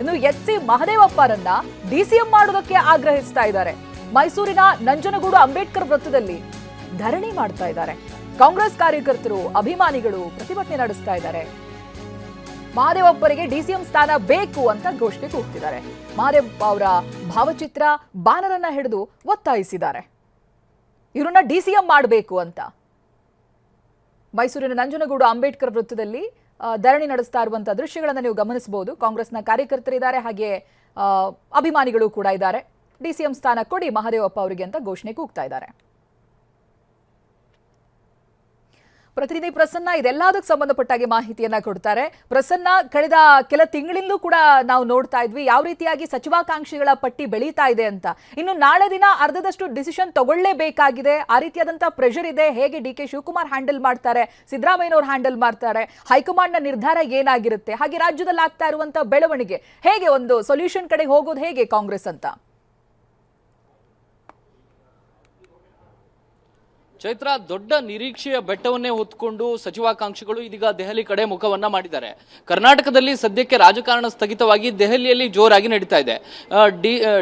ಇನ್ನು ಎಚ್.ಸಿ. ಮಹದೇವಪ್ಪರನ್ನ ಡಿಸಿಎಂ ಮಾಡೋದಕ್ಕೆ ಆಗ್ರಹಿಸ್ತಾ ಇದ್ದಾರೆ. ಮೈಸೂರಿನ ನಂಜನಗೂಡು ಅಂಬೇಡ್ಕರ್ ವೃತ್ತದಲ್ಲಿ ಧರಣಿ ಮಾಡ್ತಾ ಇದ್ದಾರೆ. ಕಾಂಗ್ರೆಸ್ ಕಾರ್ಯಕರ್ತರು, ಅಭಿಮಾನಿಗಳು ಪ್ರತಿಭಟನೆ ನಡೆಸ್ತಾ ಇದ್ದಾರೆ. ಮಹದೇವಪ್ಪರಿಗೆ ಡಿಸಿಎಂ ಸ್ಥಾನ ಬೇಕು ಅಂತ ಘೋಷಣೆ ಕೂಗ್ತಿದ್ದಾರೆ. ಮಹದೇವಪ್ಪ ಅವರ ಭಾವಚಿತ್ರ, ಬ್ಯಾನರ್ ಅನ್ನ ಹಿಡಿದು ಒತ್ತಾಯಿಸಿದ್ದಾರೆ. ಇವರನ್ನ ಡಿಸಿಎಂ ಮಾಡಬೇಕು ಅಂತ. ಮೈಸೂರಿನ ನಂಜನಗೂಡು ಅಂಬೇಡ್ಕರ್ ವೃತ್ತದಲ್ಲಿ ಧರಣಿ ನಡೆಸ್ತಾ ಇರುವಂತಹ ದೃಶ್ಯಗಳನ್ನು ನೀವು ಗಮನಿಸಬಹುದು. ಕಾಂಗ್ರೆಸ್ನ ಕಾರ್ಯಕರ್ತರಿದ್ದಾರೆ, ಹಾಗೆ ಅಭಿಮಾನಿಗಳು ಕೂಡ ಇದ್ದಾರೆ. ಡಿಸಿಎಂ ಸ್ಥಾನ ಕೊಡಿ ಮಹದೇವಪ್ಪ ಅವರಿಗೆ ಅಂತ ಘೋಷಣೆ ಕೂಗ್ತಾ ಇದ್ದಾರೆ. ಪ್ರತಿನಿಧಿ ಪ್ರಸನ್ನ ಇದೆಲ್ಲದಕ್ಕೆ ಸಂಬಂಧಪಟ್ಟಾಗಿ ಮಾಹಿತಿಯನ್ನ ಕೊಡ್ತಾರೆ. ಪ್ರಸನ್ನ, ಕಳೆದ ಕೆಲ ತಿಂಗಳಿಂದಲೂ ಕೂಡ ನಾವು ನೋಡ್ತಾ ಇದ್ವಿ ಯಾವ ರೀತಿಯಾಗಿ ಸಚಿವಾಕಾಂಕ್ಷಿಗಳ ಪಟ್ಟಿ ಬೆಳೀತಾ ಇದೆ ಅಂತ. ಇನ್ನು ನಾಳೆ ದಿನ ಅರ್ಧದಷ್ಟು ಡಿಸಿಷನ್ ತಗೊಳ್ಳೇಬೇಕಾಗಿದೆ, ಆ ರೀತಿಯಾದಂತಹ ಪ್ರೆಷರ್ ಇದೆ. ಹೇಗೆ ಡಿ.ಕೆ. ಶಿವಕುಮಾರ್ ಹ್ಯಾಂಡಲ್ ಮಾಡ್ತಾರೆ, ಸಿದ್ದರಾಮಯ್ಯನವರು ಹ್ಯಾಂಡಲ್ ಮಾಡ್ತಾರೆ, ಹೈಕಮಾಂಡ್ನ ನಿರ್ಧಾರ ಏನಾಗಿರುತ್ತೆ, ಹಾಗೆ ರಾಜ್ಯದಲ್ಲಿ ಆಗ್ತಾ ಇರುವಂತಹ ಬೆಳವಣಿಗೆ ಹೇಗೆ, ಒಂದು ಸೊಲ್ಯೂಷನ್ ಕಡೆಗೆ ಹೋಗೋದು ಹೇಗೆ ಕಾಂಗ್ರೆಸ್ ಅಂತ? ಚೈತ್ರ, ದೊಡ್ಡ ನಿರೀಕ್ಷೆಯ ಬೆಟ್ಟವನ್ನೇ ಹೊತ್ಕೊಂಡು ಸಚಿವಾಕಾಂಕ್ಷಿಗಳು ಇದೀಗ ದೆಹಲಿ ಕಡೆ ಮುಖವನ್ನ ಮಾಡಿದ್ದಾರೆ. ಕರ್ನಾಟಕದಲ್ಲಿ ಸದ್ಯಕ್ಕೆ ರಾಜಕಾರಣ ಸ್ಥಗಿತವಾಗಿ ದೆಹಲಿಯಲ್ಲಿ ಜೋರಾಗಿ ನಡೀತಾ ಇದೆ.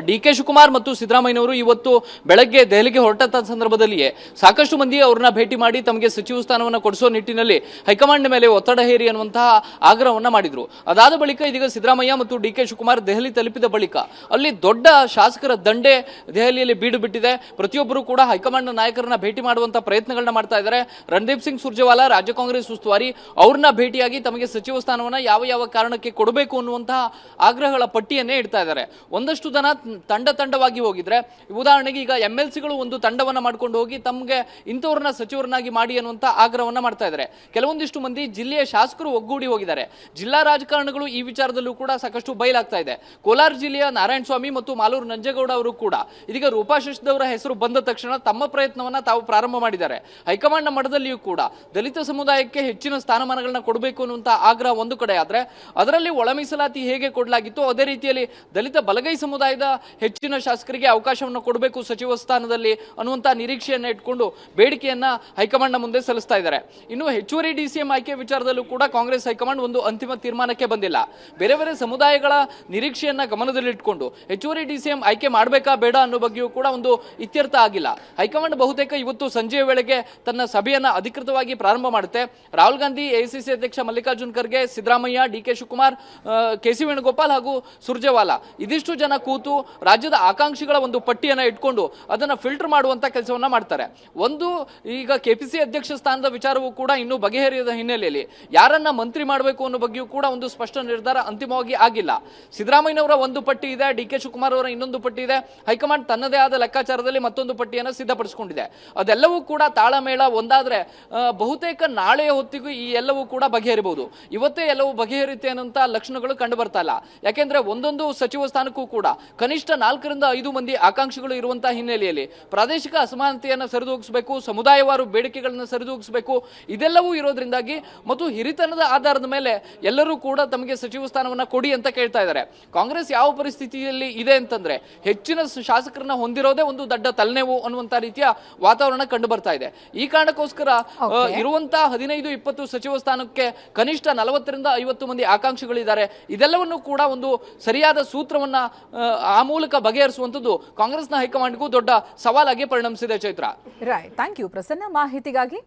ಡಿ.ಕೆ. ಶಿವಕುಮಾರ್ ಮತ್ತು ಸಿದ್ದರಾಮಯ್ಯನವರು ಇವತ್ತು ಬೆಳಗ್ಗೆ ದೆಹಲಿಗೆ ಹೊರಟ ಸಂದರ್ಭದಲ್ಲಿಯೇ ಸಾಕಷ್ಟು ಮಂದಿ ಅವ್ರನ್ನ ಭೇಟಿ ಮಾಡಿ ತಮಗೆ ಸಚಿವ ಸ್ಥಾನವನ್ನು ಕೊಡಿಸೋ ನಿಟ್ಟಿನಲ್ಲಿ ಹೈಕಮಾಂಡ್ ಮೇಲೆ ಒತ್ತಡ ಹೇರಿ ಅನ್ನುವಂತಹ ಆಗ್ರಹವನ್ನ ಮಾಡಿದ್ರು. ಅದಾದ ಬಳಿಕ ಇದೀಗ ಸಿದ್ದರಾಮಯ್ಯ ಮತ್ತು ಡಿ.ಕೆ. ಶಿವಕುಮಾರ್ ದೆಹಲಿ ತಲುಪಿದ ಬಳಿಕ ಅಲ್ಲಿ ದೊಡ್ಡ ಶಾಸಕರ ದಂಡೆ ದೆಹಲಿಯಲ್ಲಿ ಬೀಡು ಬಿಟ್ಟಿದೆ. ಪ್ರತಿಯೊಬ್ಬರು ಕೂಡ ಹೈಕಮಾಂಡ್ ನಾಯಕರನ್ನ ಭೇಟಿ ಮಾಡುವ ಪ್ರಯತ್ನಗಳನ್ನ ಮಾಡ್ತಾ ಇದ್ದಾರೆ. ರಣದೀಪ್ ಸಿಂಗ್ ಸುರ್ಜೇವಾಲಾ, ರಾಜ್ಯ ಕಾಂಗ್ರೆಸ್ ಉಸ್ತುವಾರಿ, ಅವ್ರನ್ನ ಭೇಟಿಯಾಗಿ ತಮಗೆ ಸಚಿವ ಸ್ಥಾನವನ್ನ ಯಾವ ಯಾವ ಕಾರಣಕ್ಕೆ ಕೊಡಬೇಕು ಅನ್ನುವಂತಹ ಆಗ್ರಹಗಳ ಪಟ್ಟಿಯನ್ನೇ ಇಡ್ತಾ ಇದ್ದಾರೆ. ಒಂದಷ್ಟು ಜನ ತಂಡವಾಗಿ ಹೋಗಿದ್ರೆ, ಉದಾಹರಣೆಗೆ ಈಗ MLCಗಳು ಒಂದು ತಂಡವನ್ನ ಮಾಡ್ಕೊಂಡು ಹೋಗಿ ತಮಗೆ ಇಂಥವ್ರನ್ನ ಸಚಿವರನ್ನಾಗಿ ಮಾಡಿ ಅನ್ನುವಂತ ಆಗ್ರಹವನ್ನ ಮಾಡ್ತಾ ಇದ್ದಾರೆ. ಕೆಲವೊಂದಿಷ್ಟು ಮಂದಿ ಜಿಲ್ಲೆಯ ಶಾಸಕರು ಒಗ್ಗೂಡಿ ಹೋಗಿದ್ದಾರೆ. ಜಿಲ್ಲಾ ರಾಜಕಾರಣಗಳು ಈ ವಿಚಾರದಲ್ಲೂ ಕೂಡ ಸಾಕಷ್ಟು ಬಯಲಾಗ್ತಾ ಇದೆ. ಕೋಲಾರ ಜಿಲ್ಲೆಯ ನಾರಾಯಣಸ್ವಾಮಿ ಮತ್ತು ಮಾಲೂರು ನಂಜೇಗೌಡ ಅವರು ಕೂಡ ಇದೀಗ ರೂಪಾ ಶಶಿದವರ ಹೆಸರು ಬಂದ ತಕ್ಷಣ ತಮ್ಮ ಪ್ರಯತ್ನವನ್ನ ತಾವು ಪ್ರಾರಂಭ ಮಾಡಿದ್ದಾರೆ. ಹೈಕಮಾಂಡ್ನ ಮಟ್ಟದಲ್ಲಿಯೂ ಕೂಡ ದಲಿತ ಸಮುದಾಯಕ್ಕೆ ಹೆಚ್ಚಿನ ಸ್ಥಾನಮಾನಗಳನ್ನ ಕೊಡಬೇಕು ಅನ್ನುವಂತ ಆಗ್ರಹ ಒಂದು ಕಡೆ ಆದ್ರೆ, ಅದರಲ್ಲಿ ಒಳ ಮೀಸಲಾತಿ ಹೇಗೆ ಕೊಡಲಾಗಿತ್ತು ಅದೇ ರೀತಿಯಲ್ಲಿ ದಲಿತ ಬಲಗೈ ಸಮುದಾಯದ ಹೆಚ್ಚಿನ ಶಾಸಕರಿಗೆ ಅವಕಾಶವನ್ನು ಕೊಡಬೇಕು ಸಚಿವ ಸ್ಥಾನದಲ್ಲಿ ಅನ್ನುವಂತ ನಿರೀಕ್ಷೆಯನ್ನ ಇಟ್ಕೊಂಡು ಬೇಡಿಕೆಯನ್ನ ಹೈಕಮಾಂಡ್ನ ಮುಂದೆ ಸಲ್ಲಿಸ್ತಾ ಇದ್ದಾರೆ. ಇನ್ನು ಹೆಚ್ಚುವರಿ ಡಿಸಿಎಂ ಆಯ್ಕೆ ವಿಚಾರದಲ್ಲೂ ಕೂಡ ಕಾಂಗ್ರೆಸ್ ಹೈಕಮಾಂಡ್ ಒಂದು ಅಂತಿಮ ತೀರ್ಮಾನಕ್ಕೆ ಬಂದಿಲ್ಲ. ಬೇರೆ ಬೇರೆ ಸಮುದಾಯಗಳ ನಿರೀಕ್ಷೆಯನ್ನ ಗಮನದಲ್ಲಿಟ್ಕೊಂಡು ಹೆಚ್ಚುವರಿ ಡಿಸಿಎಂ ಆಯ್ಕೆ ಮಾಡಬೇಕಾ ಬೇಡ ಅನ್ನೋ ಬಗ್ಗೆಯೂ ಕೂಡ ಒಂದು ಇತ್ಯರ್ಥ ಆಗಿಲ್ಲ. ಹೈಕಮಾಂಡ್ ಬಹುತೇಕ ಇವತ್ತು ಸಂಜೆಯ ವೇಳೆಗೆ ತನ್ನ ಸಭೆಯನ್ನ ಅಧಿಕೃತವಾಗಿ ಪ್ರಾರಂಭ ಮಾಡುತ್ತೆ. ರಾಹುಲ್ ಗಾಂಧಿ, ಎಐಸಿಸಿ ಅಧ್ಯಕ್ಷ ಮಲ್ಲಿಕಾರ್ಜುನ್ ಖರ್ಗೆ, ಸಿದ್ದರಾಮಯ್ಯ, ಡಿ.ಕೆ. ಶಿವಕುಮಾರ್, ಕೆ.ಸಿ. ವೇಣುಗೋಪಾಲ್ ಹಾಗೂ ಸುರ್ಜೇವಾಲಾ ಇದಿಷ್ಟು ಜನ ಕೂತು ರಾಜ್ಯದ ಆಕಾಂಕ್ಷಿಗಳ ಒಂದು ಪಟ್ಟಿಯನ್ನ ಇಟ್ಕೊಂಡು ಅದನ್ನ ಫಿಲ್ಟರ್ ಮಾಡುವಂತ ಕೆಲಸವನ್ನ ಮಾಡ್ತಾರೆ. ಒಂದು ಈಗ ಕೆಪಿಸಿ ಅಧ್ಯಕ್ಷ ಸ್ಥಾನದ ವಿಚಾರವೂ ಕೂಡ ಇನ್ನೂ ಬಗೆಹರಿಯದ ಹಿನ್ನೆಲೆಯಲ್ಲಿ ಯಾರನ್ನ ಮಂತ್ರಿ ಮಾಡಬೇಕು ಅನ್ನೋ ಬಗ್ಗೆಯೂ ಕೂಡ ಒಂದು ಸ್ಪಷ್ಟ ನಿರ್ಧಾರ ಅಂತಿಮವಾಗಿ ಆಗಿಲ್ಲ. ಸಿದ್ದರಾಮಯ್ಯನವರ ಒಂದು ಪಟ್ಟಿ ಇದೆ, ಡಿ.ಕೆ. ಶಿವಕುಮಾರ್ ಅವರ ಇನ್ನೊಂದು ಪಟ್ಟಿ ಇದೆ. ಹೈಕಮಾಂಡ್ ತನ್ನದೇ ಆದ ಲೆಕ್ಕಾಚಾರದಲ್ಲಿ ಮತ್ತೊಂದು ಪಟ್ಟಿಯನ್ನು ಸಿದ್ಧಪಡಿಸಿಕೊಂಡಿದೆ. ಅದೆಲ್ಲವೂ ಕೂಡ ತಾಳಮೇಳ ಒಂದಾದ್ರೆ ಬಹುತೇಕ ನಾಳೆಯ ಹೊತ್ತಿಗೂ ಈ ಎಲ್ಲವೂ ಕೂಡ ಬಗೆಹರಿಬಹುದು. ಇವತ್ತೇ ಎಲ್ಲವೂ ಬಗೆಹರಿಯುತ್ತೆ ಅನ್ನುವಂತ ಲಕ್ಷಣಗಳು ಕಂಡು ಬರ್ತಾ ಇಲ್ಲ. ಯಾಕೆಂದ್ರೆ ಒಂದೊಂದು ಸಚಿವ ಸ್ಥಾನಕ್ಕೂ ಕೂಡ ಕನಿಷ್ಠ 4 ರಿಂದ 5 ಮಂದಿ ಆಕಾಂಕ್ಷಿಗಳು ಇರುವಂತಹ ಹಿನ್ನೆಲೆಯಲ್ಲಿ ಪ್ರಾದೇಶಿಕ ಅಸಮಾನತೆಯನ್ನು ಸರಿದೂಗಿಸಬೇಕು, ಸಮುದಾಯವಾರು ಬೇಡಿಕೆಗಳನ್ನು ಸರಿದೂಗಿಸಬೇಕು. ಇದೆಲ್ಲವೂ ಇರೋದ್ರಿಂದಾಗಿ ಮತ್ತು ಹಿರಿತನದ ಆಧಾರದ ಮೇಲೆ ಎಲ್ಲರೂ ಕೂಡ ತಮಗೆ ಸಚಿವ ಸ್ಥಾನವನ್ನ ಕೊಡಿ ಅಂತ ಕೇಳ್ತಾ ಇದ್ದಾರೆ. ಕಾಂಗ್ರೆಸ್ ಯಾವ ಪರಿಸ್ಥಿತಿಯಲ್ಲಿ ಇದೆ ಅಂತಂದ್ರೆ, ಹೆಚ್ಚಿನ ಶಾಸಕರನ್ನ ಹೊಂದಿರೋದೇ ಒಂದು ದೊಡ್ಡ ತಲೆನೋವು ಅನ್ನುವಂತ ರೀತಿಯ ವಾತಾವರಣ ಕಂಡು ಬರ್ತಾ ಇದೆ. ಈ ಕಾರಣಕ್ಕೋಸ್ಕರ ಇರುವಂತಹ 15-20 ಸಚಿವ ಸ್ಥಾನಕ್ಕೆ ಕನಿಷ್ಠ 40 ರಿಂದ 50 ಮಂದಿ ಆಕಾಂಕ್ಷಿಗಳಿದ್ದಾರೆ. ಇದೆಲ್ಲವನ್ನು ಕೂಡ ಒಂದು ಸರಿಯಾದ ಸೂತ್ರವನ್ನ ಆ ಮೂಲಕ ಬಗೆಹರಿಸುವಂತದ್ದು ಕಾಂಗ್ರೆಸ್ನ ಹೈಕಮಾಂಡ್ಗೂ ದೊಡ್ಡ ಸವಾಲಾಗಿ ಪರಿಣಮಿಸಿದೆ. Chaitra, right, thank you Prasanna ಮಾಹಿತಿಗಾಗಿ.